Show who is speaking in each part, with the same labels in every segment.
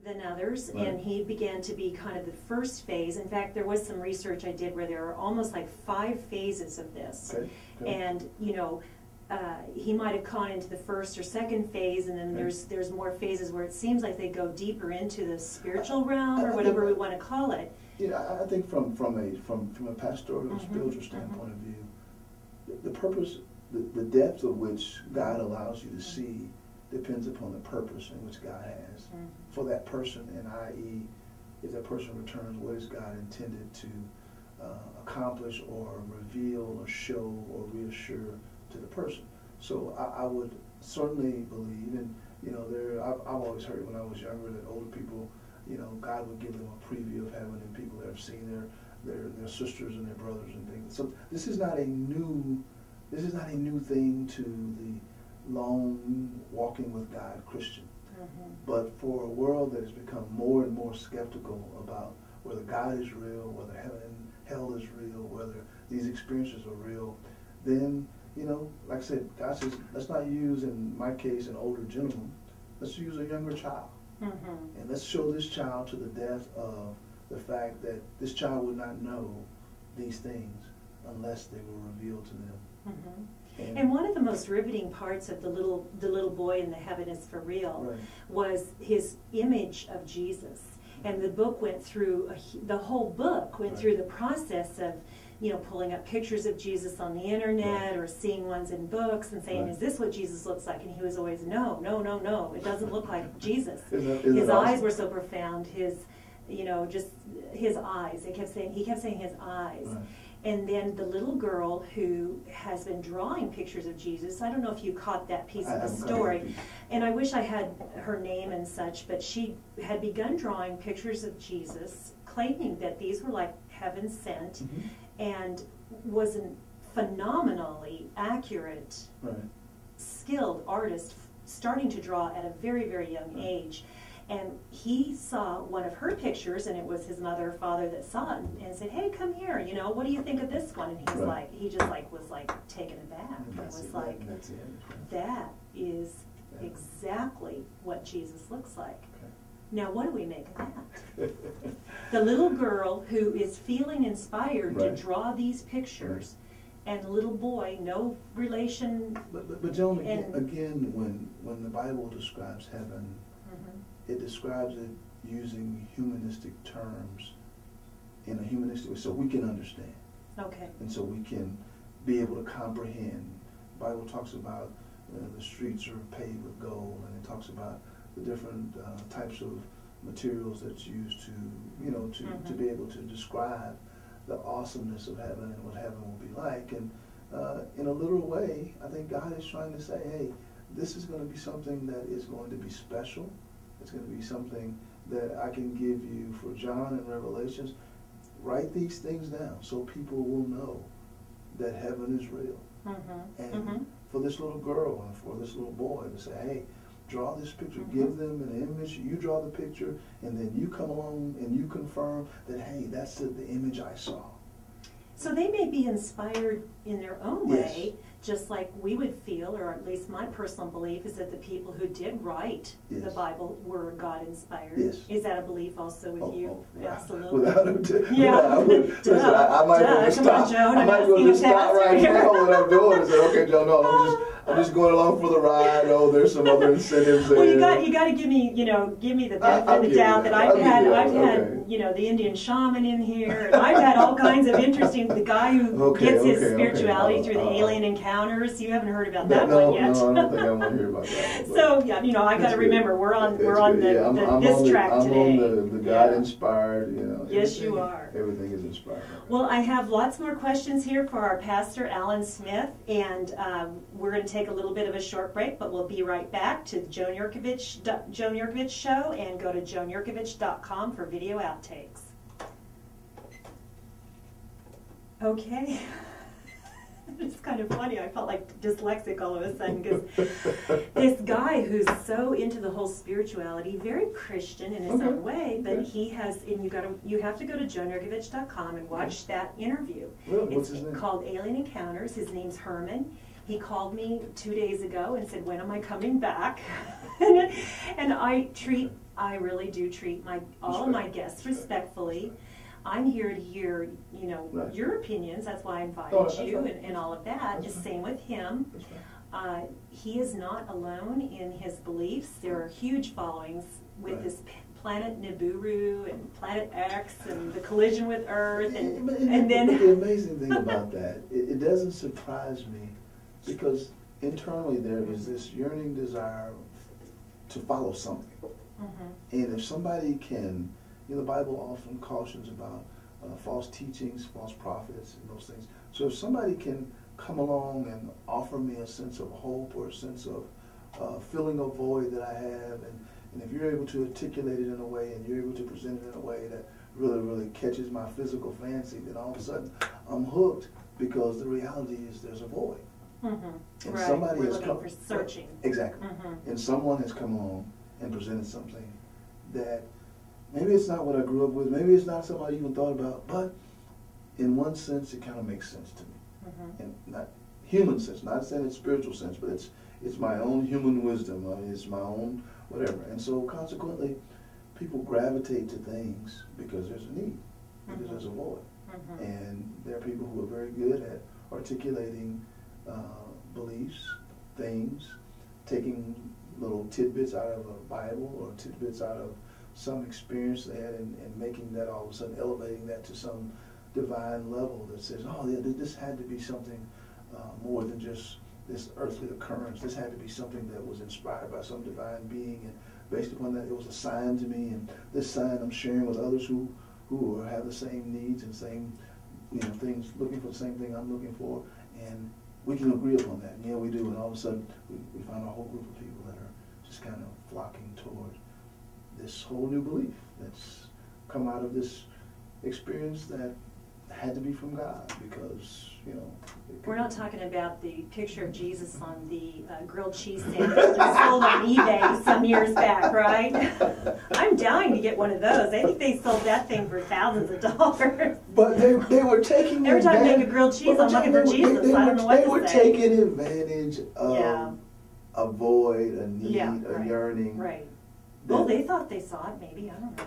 Speaker 1: than others,
Speaker 2: Right.
Speaker 1: and he began to be kind of the first phase. In fact, there was some research I did where there are almost like 5 phases of this.
Speaker 2: Okay. Okay.
Speaker 1: And, you know, he might have gone into the first or second phase, and then
Speaker 2: Okay.
Speaker 1: there's more phases where it seems like they go deeper into the spiritual realm, or whatever we want to call it.
Speaker 2: I think from a pastoral spiritual standpoint of view, the purpose, the depth of which God allows you to see depends upon the purpose in which God has for that person, and i.e., if that person returns, what is God intended to accomplish or reveal or show or reassure to the person. So I would certainly believe, and you know, I've always heard when I was younger that older people, you know, God would give them a preview of heaven, and people that have seen their sisters and their brothers and things. So this is not a new thing to the long walking with God Christian. But for a world that has become more and more skeptical about whether God is real, whether heaven and hell is real, whether these experiences are real, then, you know, like I said, God says, let's not use, in my case, an older gentleman. Let's use a younger child. And let's show this child to the depth of the fact that this child would not know these things unless they were revealed to them.
Speaker 1: And one of the most riveting parts of the little boy in the Heaven is for Real was his image of Jesus. And the book went through, the whole book went through the process of, you know, pulling up pictures of Jesus on the internet or seeing ones in books and saying, is this what Jesus looks like? And he was always, no, no, no, no, it doesn't look like Jesus. His eyes were so profound, his, you know, just his eyes. He kept saying his eyes. And then the little girl who has been drawing pictures of Jesus, I don't know if you caught that piece of the story, and I wish I had her name and such, but she had begun drawing pictures of Jesus, claiming that these were like heaven sent, and was a phenomenally accurate, skilled artist, starting to draw at a very, very young age. And he saw one of her pictures, and it was his mother or father that saw it, and said, "Hey, come here. You know, what do you think of this one?" And he's like, he just like was like taken aback. And was like, that is exactly what Jesus looks like. Now, what do we make of that? The little girl who is feeling inspired to draw these pictures, and the little boy, no relation.
Speaker 2: But Joan, again, when the Bible describes heaven, it describes it using humanistic terms in a humanistic way, so we can understand. And so we can be able to comprehend. The Bible talks about the streets are paved with gold, and it talks about the different types of materials that's used to, you know, to be able to describe the awesomeness of heaven and what heaven will be like. And in a literal way, I think God is trying to say, hey, this is going to be something that is going to be special. It's going to be something that I can give you for John and Revelations. Write these things down so people will know that heaven is real. And for this little girl and for this little boy to say, hey, draw this picture, give them an image, you draw the picture, and then you come along and you confirm that, hey, that's the image I saw.
Speaker 1: So they may be inspired in their own way, just like we would feel, or at least my personal belief is that the people who did write the Bible were God-inspired. Is that a belief also with you? Absolutely.
Speaker 2: Without a doubt.
Speaker 1: I
Speaker 2: might want to stop.
Speaker 1: Joan,
Speaker 2: I might want to stop right now what I'm doing and say, okay, Joan, no, I'm just going along for the ride. Oh, there's some other incentives there.
Speaker 1: Well, you got to give me the benefit of the doubt that I've had, you know, the Indian shaman in here, and I've had all kinds of interesting. The guy who gets his spirituality through the alien encounters. You haven't heard about that one yet.
Speaker 2: No, I don't think I want to hear about that.
Speaker 1: So yeah, you know, I got to remember we're on this track today.
Speaker 2: I'm on the God-inspired. You know.
Speaker 1: Yes, you are.
Speaker 2: Everything is inspired.
Speaker 1: Well, I have lots more questions here for our pastor, Alan Smith, and we're going to take a little bit of a short break, but we'll be right back to the Joan Jerkovich Show, and go to joanjerkovich.com for video outtakes. Okay. It's kind of funny. I felt like dyslexic all of a sudden, because this guy who's so into the whole spirituality, very Christian in his own way, but he has, and you have to go to joanjerkovich.com and watch that interview.
Speaker 2: Really? What's his name?
Speaker 1: Called Alien Encounters. His name's Herman. He called me 2 days ago and said, when am I coming back? And I really do treat all of my guests respectfully. I'm here to hear, your opinions. That's why I invited you and all of that. Just same with him. He is not alone in his beliefs. There are huge followings with this planet Nibiru and planet X and the collision with Earth. And then
Speaker 2: the amazing thing about that, it doesn't surprise me, because internally there is this yearning desire to follow something. And if somebody can, the Bible often cautions about false teachings, false prophets, and those things. So if somebody can come along and offer me a sense of hope or a sense of filling a void that I have, and if you're able to articulate it in a way and you're able to present it in a way that really, really catches my physical fancy, then all of a sudden I'm hooked, because the reality is there's a void. And somebody has come
Speaker 1: for searching.
Speaker 2: Exactly. And someone has come along and presented something that maybe it's not what I grew up with, maybe it's not something I even thought about, but in one sense it kind of makes sense to me. And not human sense, not saying it's spiritual sense, but it's my own human wisdom, it's my own whatever. And so consequently, people gravitate to things because there's a need, because there's a void. And there are people who are very good at articulating beliefs, things, taking little tidbits out of a Bible or tidbits out of some experience they had, and making that all of a sudden, elevating that to some divine level that says, oh, yeah, this had to be something more than just this earthly occurrence. This had to be something that was inspired by some divine being, and based upon that, it was a sign to me, and this sign I'm sharing with others who have the same needs and same things, looking for the same thing I'm looking for, and we can agree upon that. And yeah, we do, and all of a sudden we find a whole group of people that are just kind of flocking toward this whole new belief that's come out of this experience that had to be from God, because
Speaker 1: we're not talking about the picture of Jesus on the grilled cheese sandwich that sold on eBay some years back, right? I'm dying to get one of those. I think they sold that thing for thousands of dollars.
Speaker 2: But they were taking
Speaker 1: every time I make a grilled cheese, I'm looking for Jesus. I don't know what to say.
Speaker 2: They were taking advantage of a void, a need, a yearning.
Speaker 1: Right. Well, they thought they saw it. Maybe, I don't know.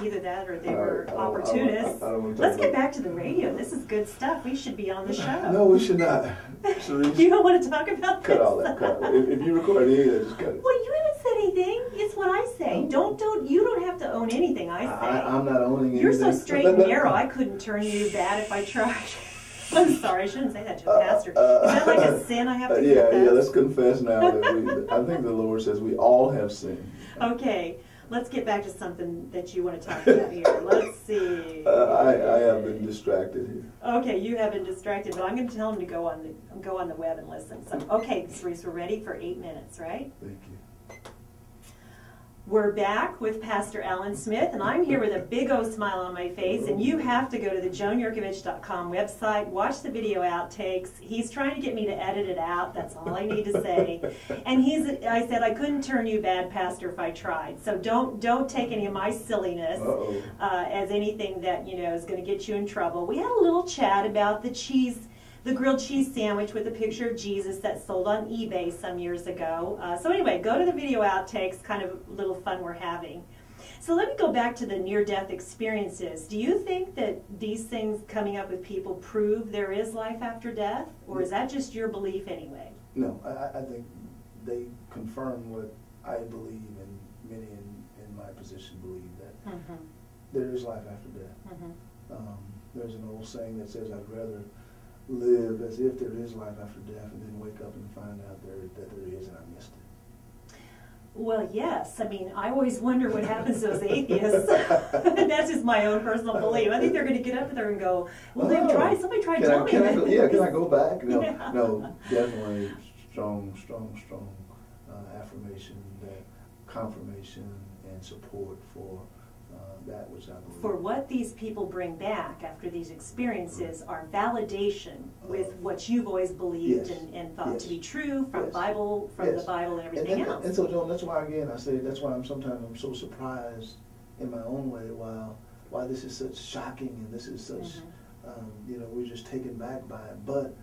Speaker 1: Either that or they were opportunists. Let's get back to the radio. This is good stuff. We should be on the show.
Speaker 2: No, we should not.
Speaker 1: You don't want to talk about this?
Speaker 2: Cut all that. If you record any of that, just cut it.
Speaker 1: Well, you haven't said anything. It's what I say. You don't have to own anything I say.
Speaker 2: I'm not owning anything.
Speaker 1: You're so straight and narrow. I couldn't turn you bad if I tried. I'm sorry, I shouldn't say that to a pastor. Is that like a sin I have to confess?
Speaker 2: Yeah, let's confess now. I think the Lord says we all have sinned.
Speaker 1: Okay. Let's get back to something that you want to talk about here. Let's see.
Speaker 2: I have been distracted here.
Speaker 1: Okay, you have been distracted, but I'm going to tell him to go on the web and listen. So, okay, Cerise, we're ready for 8 minutes, right?
Speaker 2: Thank you.
Speaker 1: We're back with Pastor Alan Smith, and I'm here with a big old smile on my face, and you have to go to the JoanJerkovich.com website, watch the video outtakes. He's trying to get me to edit it out. That's all I need to say. And I said I couldn't turn you bad, Pastor, if I tried. So don't take any of my silliness as anything that is going to get you in trouble. We had a little chat about the grilled cheese sandwich with a picture of Jesus that sold on eBay some years ago. So anyway, go to the video outtakes, kind of little fun we're having. So let me go back to the near-death experiences. Do you think that these things coming up with people prove there is life after death? Or is that just your belief anyway?
Speaker 2: No, I think they confirm what I believe, and many in my position believe, that there is life after death. There's an old saying that says, I'd rather live as if there is life after death and then wake up and find out that there is and I missed it.
Speaker 1: Well, yes. I mean, I always wonder what happens to those atheists. That's just my own personal belief. I think they're going to get up there and go, well, somebody tried telling me.
Speaker 2: Can I go back? No, definitely strong affirmation, that confirmation and support for that which I believe.
Speaker 1: For what these people bring back after these experiences are validation with what you've always believed and thought to be true from the Bible and everything else.
Speaker 2: And so, Joan, that's why, again, I say that's why I'm so surprised in my own way why this is such shocking and this is such, we're just taken back by it. But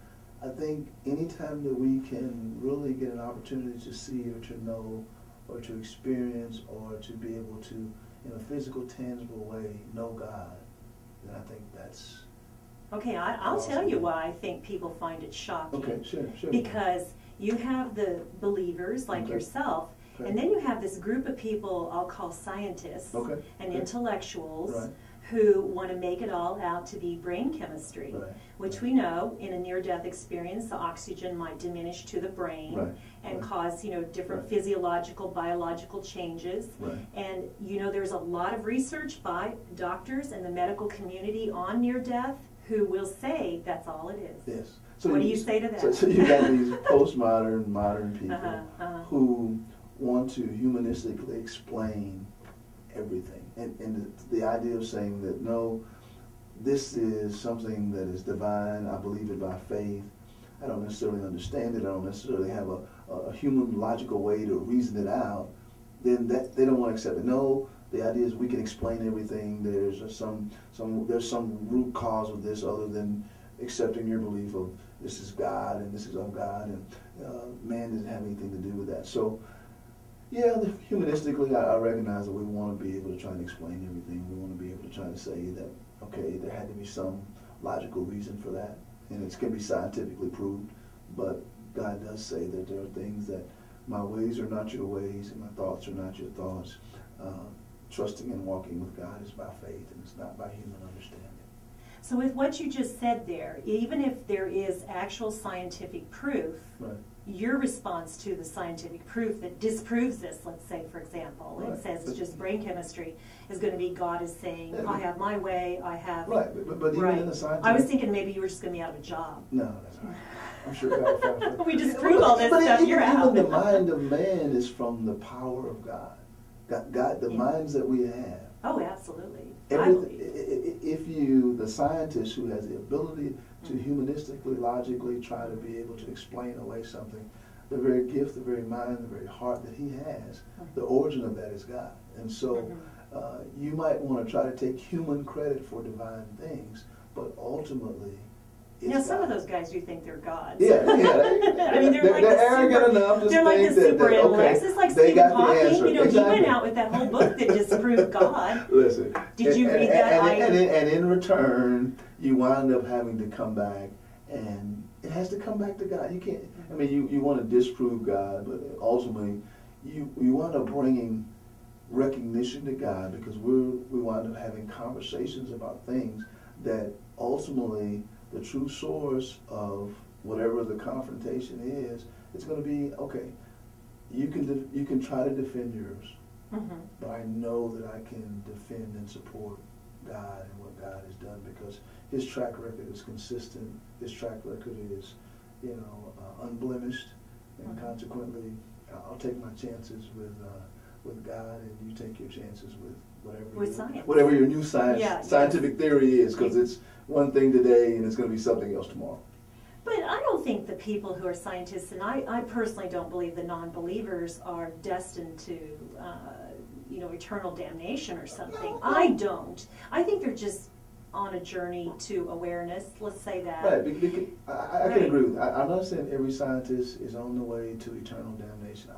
Speaker 2: I think anytime that we can really get an opportunity to see or to know or to experience or to be able to, in a physical, tangible way, know God, then I think that's...
Speaker 1: Okay, I'll tell you why I think people find it shocking.
Speaker 2: Okay, sure.
Speaker 1: Because you have the believers like yourself, and then you have this group of people I'll call scientists and intellectuals who want to make it all out to be brain chemistry, which we know in a near-death experience the oxygen might diminish to the brain and cause, you know, different physiological, biological changes. And, you know, there's a lot of research by doctors and the medical community on near-death who will say that's all it is.
Speaker 2: Yes. So
Speaker 1: what do you say to that?
Speaker 2: So you got these postmodern, modern people who want to humanistically explain everything. And the idea of saying that, no, this is something that is divine, I believe it by faith, I don't necessarily understand it, I don't necessarily have a human logical way to reason it out, then that they don't want to accept it. No, the idea is we can explain everything, there's some root cause of this other than accepting your belief of this is God and this is of God, and man doesn't have anything to do with that. So yeah, humanistically, I recognize that we want to be able to try and explain everything. We want to be able to try to say that, okay, there had to be some logical reason for that, and it's going to be scientifically proved, but God does say that there are things that my ways are not your ways, and my thoughts are not your thoughts. Trusting and walking with God is by faith, and it's not by human understanding.
Speaker 1: So with what you just said there, even if there is actual scientific proof, your response to the scientific proof that disproves this, let's say, for example, and says it's just brain chemistry, is going to be God is saying, I have my way, I have...
Speaker 2: But even in the scientific...
Speaker 1: I was thinking maybe you were just going to be out of a job.
Speaker 2: No, that's all right. I'm sure God will find it.
Speaker 1: We disprove all this stuff, you're out.
Speaker 2: Even the mind of man is from the power of God. God, the minds that we have.
Speaker 1: Oh, absolutely.
Speaker 2: If you, the scientist who has the ability to humanistically, logically try to be able to explain away something, the very gift, the very mind, the very heart that he has, the origin of that is God. And so you might want to try to take human credit for divine things, but ultimately
Speaker 1: now, some of those guys do think they're gods.
Speaker 2: Yeah.
Speaker 1: I mean, they're
Speaker 2: arrogant enough to
Speaker 1: they're like
Speaker 2: think
Speaker 1: the super
Speaker 2: that
Speaker 1: intellects. It's like Stephen Hawking. You know,
Speaker 2: exactly.
Speaker 1: he went out with that whole book that disproved God.
Speaker 2: Listen.
Speaker 1: Did you read that?
Speaker 2: And in return, you wind up having to come back, and it has to come back to God. You can't. I mean, you want to disprove God, but ultimately, you wind up bringing recognition to God because we wind up having conversations about things that ultimately, the true source of whatever the confrontation is, it's going to be, okay, you can try to defend yours, but I know that I can defend and support God and what God has done because his track record is consistent, his track record is, you know, unblemished, and consequently, I'll take my chances with God, and you take your chances with whatever your new scientific theory is, because it's one thing today and it's going to be something else tomorrow.
Speaker 1: But I don't think the people who are scientists, and I personally don't believe the non-believers are destined to, you know, eternal damnation or something. I don't. I think they're just on a journey to awareness. Let's say that.
Speaker 2: Right. I can agree with that. I'm not saying every scientist is on the way to eternal damnation.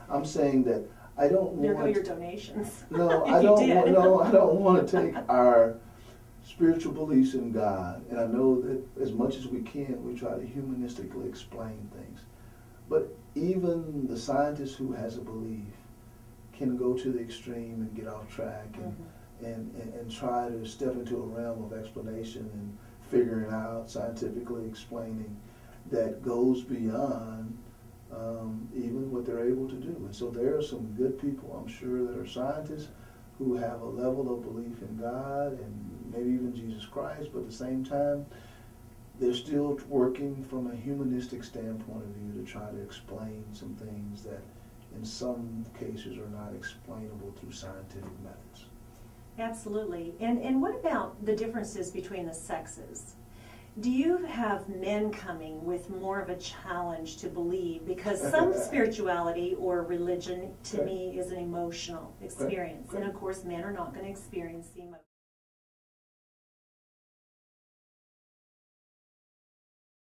Speaker 2: I'm saying that I don't want...
Speaker 1: There go your donations.
Speaker 2: No, I don't want to take our spiritual beliefs in God, and I know that as much as we can, we try to humanistically explain things. But even the scientist who has a belief can go to the extreme and get off track and try to step into a realm of explanation and figuring out, scientifically explaining, that goes beyond even what they're able to do. And so there are some good people, I'm sure, that are scientists who have a level of belief in God and maybe even Jesus Christ, but at the same time, they're still working from a humanistic standpoint of view to try to explain some things that in some cases are not explainable through scientific methods.
Speaker 1: Absolutely. And what about the differences between the sexes? Do you have men coming with more of a challenge to believe? Because some spirituality or religion, to me, is an emotional experience. And of course, men are not going to experience the emotion.